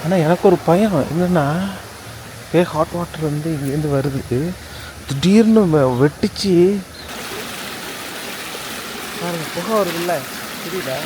ஆனால் எனக்கு ஒரு பயம் என்னென்னா ஹாட் வாட்டர் வந்து இங்கேருந்து வருது, திடீர்னு வெட்டிச்சு பாருங்க, புகை வருதுல்ல, தெரியுதா?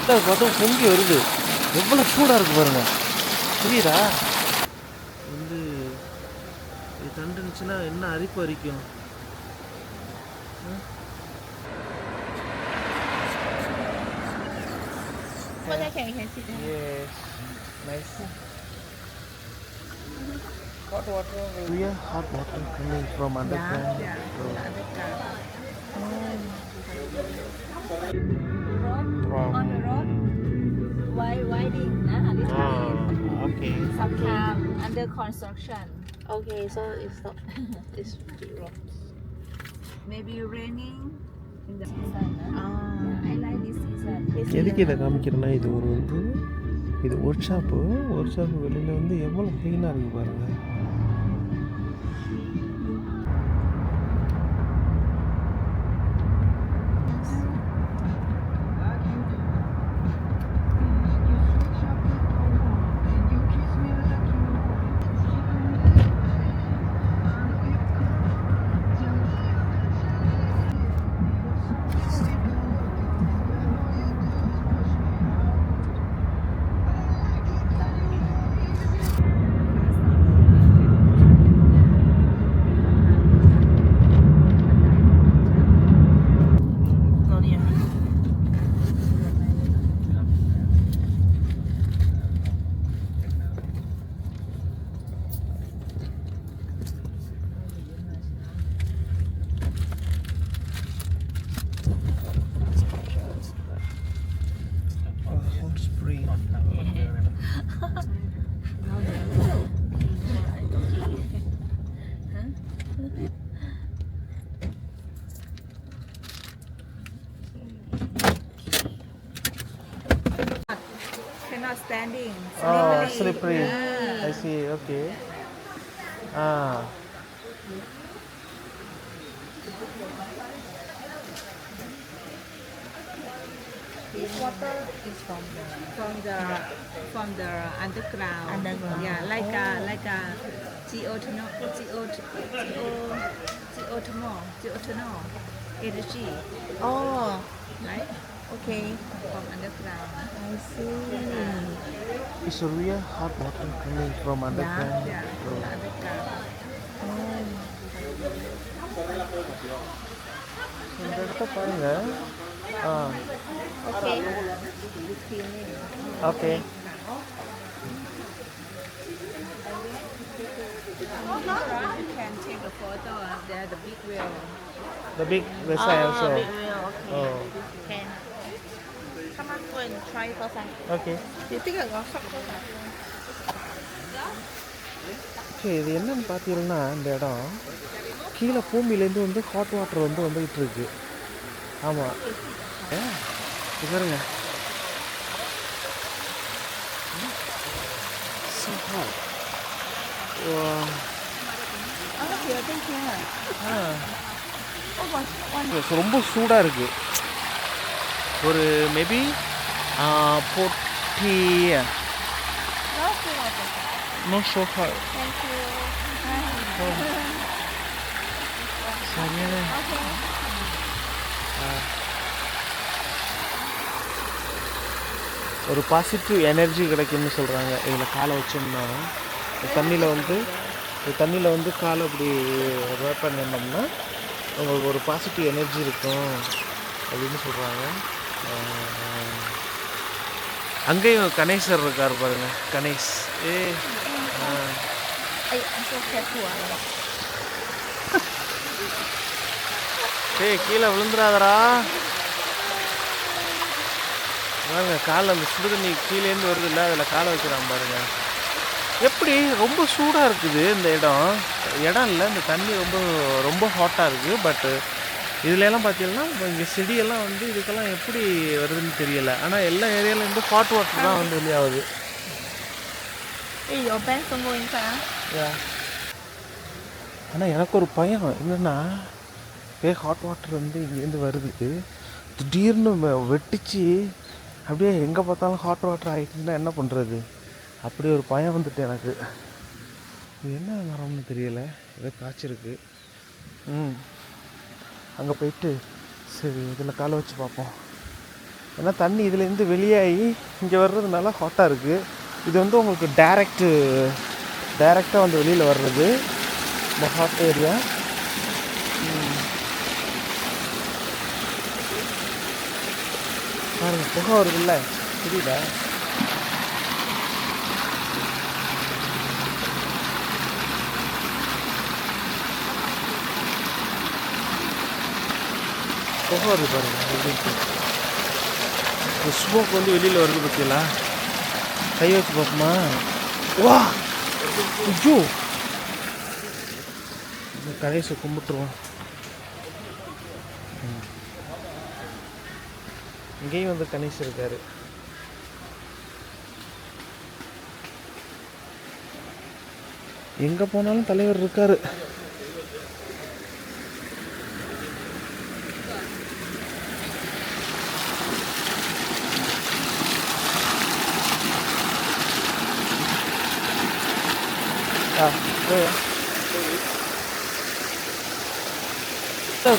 பார்த்தா பொங்கி வருது, எவ்வளோ சூடாக இருக்குது பாருங்க, தெரியுதா? வந்து இது தண்டுச்சுன்னா என்ன அரிப்பு அரிக்கும். Yes, nice. Hot water, real hot water coming from underground. Yeah, underground. Wow. On the road, widening, this time. Okay. Sometimes under construction. Okay, so it's not it's rocks. Maybe raining in the season. Yeah, I like this season. எதுக்கு இதை காமிக்கிறேன்னா, இது ஒரு வந்து இது work shop வெளியில் வந்து எவ்வளோ க்ளீனாக இருக்குது பாருங்கள். Hot Spring. Cannot standing. Oh, slippery. I see. Okay. This water is from the underground. Underground. Yeah, like a geothermal energy, Oh, right? okay. From underground. I see. It's a real hot water coming from underground. Yeah, from the underground. இந்த இடத்த பாருங்க. Okay. Okay. You can take a photo. There's the big wheel. The big vessel also. Big wheel, okay. Oh. Can. Come on, go and try first. Okay. You think I got something? Okay, இது என்னன்னு பார்த்தீங்கன்னா, இந்த இடம் கீழே பூமியிலேருந்து வந்து hot water வந்து வந்துக்கிட்டு இருக்கு. ஆமாம், இது பாருங்க. So hot. ரொம்ப சூடாக இருக்குது. ஒரு maybe 40. No, so hot. Thank you. சரியான ஒரு பாசிட்டிவ் எனர்ஜி கிடைக்கும்னு சொல்கிறாங்க. இதில் காலை வச்சோம்னா தண்ணியில் வந்து காலை அப்படி ரேப் பண்ணிட்டோம்னா உங்களுக்கு ஒரு பாசிட்டிவ் எனர்ஜி இருக்கும் அப்படின்னு சொல்கிறாங்க. அங்கேயும் கணேசர் இருக்கார் பாருங்க, கணேஷ். கீழே விழுந்துடாதரா பாருங்க. காலை அந்த சுடுதண்ணி கீழேருந்து வருது இல்லை, அதில் காலை வைக்கிறான் பாருங்க. எப்படி ரொம்ப சூடாக இருக்குது இந்த இடம் இல்லை, இந்த தண்ணி ரொம்ப ரொம்ப ஹாட்டாக இருக்குது. பட்டு இதுலலாம் பார்த்தீங்கன்னா இங்கே செடியெல்லாம் வந்து இதுக்கெல்லாம் எப்படி வருதுன்னு தெரியலை. ஆனால் எல்லா ஏரியாவிலேருந்து ஹாட் வாட்டர் தான் வந்து வெளியாகுது. ஆனால் எனக்கு ஒரு பயம் என்னென்னா, ஹாட் வாட்டர் வந்து இங்கேருந்து வருது, திடீர்னு வெட்டிச்சு அப்படியே எங்கே பார்த்தாலும் ஹாட் வாட்டர் ஆகிட்டுன்னா என்ன பண்ணுறது? அப்படி ஒரு பயம் வந்துட்டு எனக்கு. இது என்ன மரம்னு தெரியல, ஏதோ காய்ச்சிருக்கு. அங்கே போயிட்டு சரி இதில் காலை வச்சு பார்ப்போம். ஏன்னா தண்ணி இதுலேருந்து வெளியாகி இங்கே வர்றதுனால ஹாட்டாக இருக்குது. இது வந்து உங்களுக்கு டைரெக்டாக வந்து வெளியில் வர்றது இந்த ஹாட் ஏரியா. பாருங்க புகை வருதுல்ல, புரியுதா? புகை வருது பாருங்க. இந்த ஸ்மோக் வந்து வெளியில் வருது பார்த்தீங்களா? கை வச்சு பார்ப்போமா? வா ஐயோ, இந்த கணேசை கும்பிட்டுருவோம். இங்கேயும் வந்து கணேஷ் இருக்காரு. எங்கே போனாலும் தலைவர் இருக்காரு.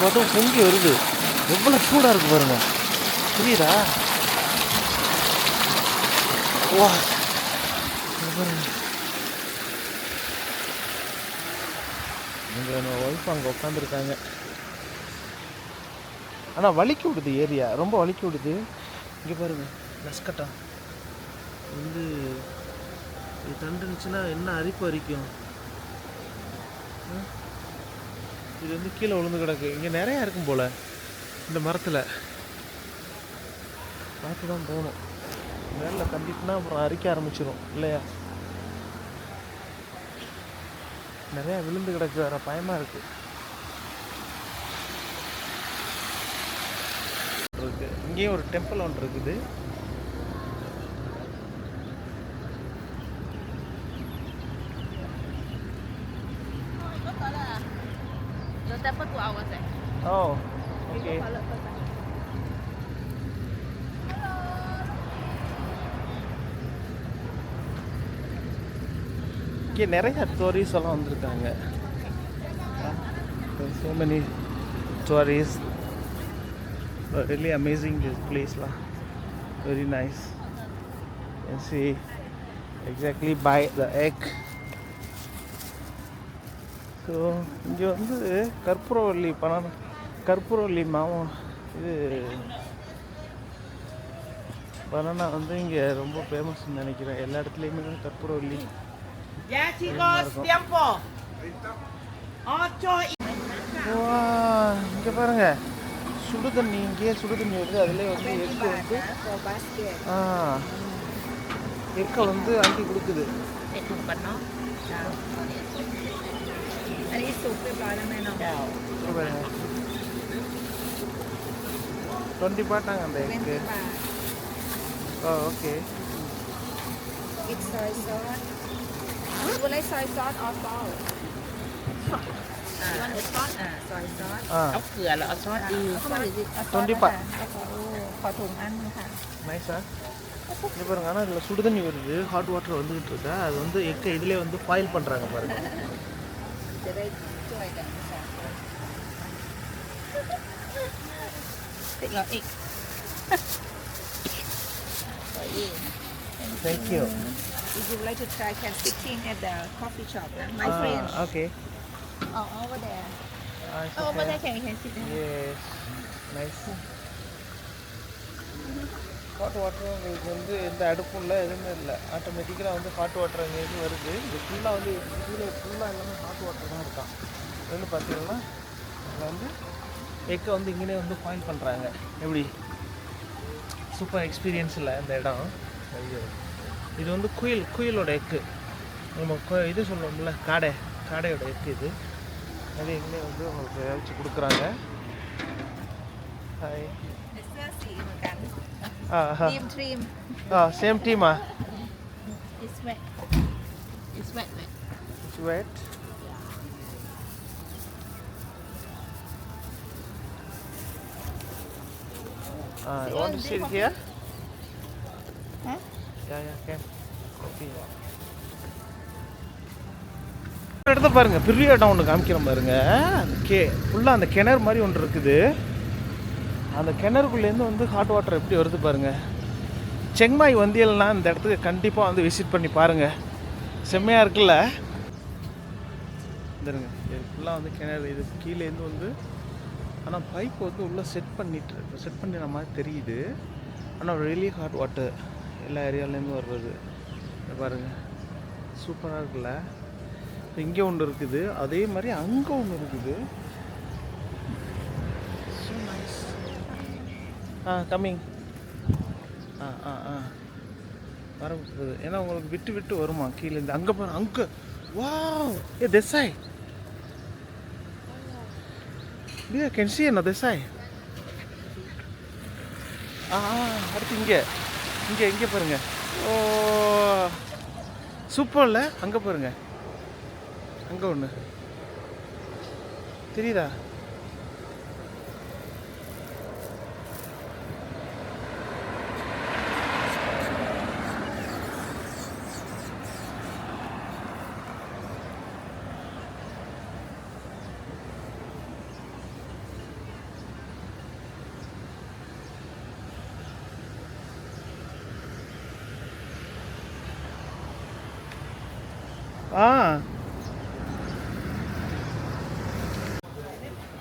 பார்த்தா பொங்கி வருது. எவ்வளோ சூடாக இருக்கு பாருங்க, புரியுதா? வா எங்கள் நம்ம ஒய்ஃப் அங்கே உட்காந்துருக்காங்க. ஆனால் வலிக்கி விடுது, ஏரியா ரொம்ப வலிக்கி விடுது. இங்கே பாருங்க நஸ்கட்டா வந்து இது தண்டுனுச்சுன்னா என்ன அரிப்பு அரிக்கும். இது வந்து கீழே விழுந்து கிடக்கு. இங்கே நிறையா இருக்கும் போல் இந்த மரத்தில். பார்த்து தான் போகணும். மேலே தண்டிட்டுனா அப்புறம் அரிக்க ஆரம்பிச்சிடும் இல்லையா? நிறையா விழுந்து கிடக்கு, வேறு பயமாக இருக்குது. இங்கேயும் ஒரு டெம்பிள் ஒன்று இருக்குது. Temple 2 hours eh. Oh, okay. இங்கே நிறைய டூரிஸ்ட் எல்லாம் வந்திருக்காங்க. So many tourists. Really amazing this place lah. Very nice. You can see exactly by the egg. So இங்கே வந்து கற்பூரவல்லி மாமம் இது பனானா வந்து இங்கே ரொம்ப ஃபேமஸ்ன்னு நினைக்கிறேன். எல்லா இடத்துலையுமே கற்பூரவல்லி. இங்கே பாருங்க சுடு தண்ணி, இங்கேயே சுடு தண்ணி வருது. அதுலேயே வந்து எக்கை வந்து அங்கி கொடுக்குது.อันนี้สุกเรียบร้อยแล้วแม่น้อง 20 பாட்டாங்க அந்த egg. Okay. It's soy sauce. You like soy sauce or salt? You want the sauce? Soy sauce. เอาเกลือแล้วเอาซอสดี 20 பாட். ขอถุงอันนึงค่ะ நைஸா? இது பாருங்க. ஆனால் இதில் சுடு தண்ணி வருது, ஹாட் வாட்டர் வந்துக்கிட்டு இருக்கா. அது வந்து எக்கை இதிலே வந்து பாயில் பண்ணுறாங்க பாருங்க. จะได้ช่วยกันค่ะติดเราอีก Thank you. If you like to try, can sitting at the coffee shop. My friend. Okay. Oh, over there. Oh, over there can sit there. Yes. Nice. Hot water உங்களுக்கு வந்து எந்த அடுப்பும் இல்லை, எதுவுமே இல்லை. ஆட்டோமேட்டிக்காக வந்து ஹாட் வாட்டர் அங்கேருந்து வருது. இது ஃபுல்லாக வந்து கீழே ஃபுல்லாக எல்லாமே ஹாட் வாட்டர் தான் இருக்கான். இது வந்து பார்த்தீங்கன்னா இதில் வந்து எக்கை வந்து இங்கேயே வந்து பாயில் பண்ணுறாங்க. எப்படி சூப்பர் எக்ஸ்பீரியன்ஸ் இல்லை இந்த இடம். இது வந்து குயிலோட எக்கு. நம்ம இது சொல்லுவோம்ல காடையோட எக்கு. இது அது எங்கே வந்து உங்களுக்கு வச்சு கொடுக்குறாங்க. Hi. Team. Same team. It's wet. It's wet. It's wet. You want to sit here? Huh? Can okay. இடத்த பாருங்க, பெரிய இடம் ஒன்று காமிக்கிறோம் பாருங்க. ஃபுல்லாக அந்த கிணறு மாதிரி ஒன்று இருக்குது. அந்த கிணறுக்குள்ளேருந்து வந்து ஹாட் வாட்டர் எப்படி வருது பாருங்க. செங்மாய் வந்தியல்னா இந்த இடத்துக்கு கண்டிப்பாக வந்து விசிட் பண்ணி பாருங்க. செம்மையாக இருக்குல்ல. இதுங்க இது ஃபுல்லாக வந்து கிணறு. இது கீழேருந்து வந்து ஆனால் பைப் வந்து உள்ளே செட் பண்ணின மாதிரி தெரியுது. ஆனால் ரியலி ஹாட் வாட்டர் எல்லா ஏரியாலேருந்து வர்றது. இதை பாருங்கள், சூப்பராக இருக்குல்ல. இங்கே ஒன்று இருக்குது, அதே மாதிரி அங்கே ஒன்று இருக்குது. So nice. கம்மிங். வரப்படுது. ஏன்னா உங்களுக்கு விட்டு விட்டு வருமா கீழேருந்து. அங்கே பாருங்க, அங்கே wow. Desai, Dia can see another side. அடுத்து இங்கே பாருங்க. ஓ சூப்பர்ல. அங்கே பாருங்க, அங்கே ஒன்று தெரியுதா?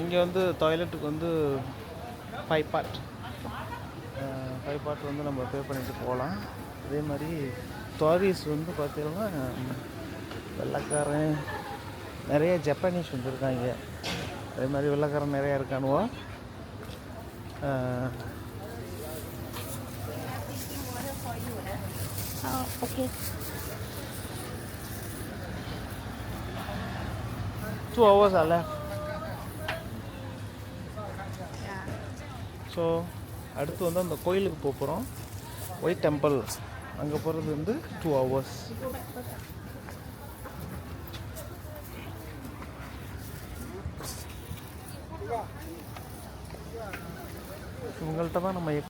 இங்கே வந்து டாய்லெட்டுக்கு வந்து 5 பார்ட் வந்து நம்ம பே பண்ணிட்டு போகலாம். அதே மாதிரி டூரிஸ்ட் வந்து பார்த்தீங்கன்னா வெள்ளைக்காரன் நிறைய ஜப்பானீஸ் வந்துருக்காங்க. அதே மாதிரி வெள்ளைக்காரன் நிறையா இருக்கானுவோ. Okay. 2 hours are left. So அடுத்து வந்து அந்த கோயிலுக்கு போக போகிறோம். ஒயிட் டெம்பிள் அங்கே போகிறது வந்து 2 hours. இவங்கள்ட்ட தான் நம்ம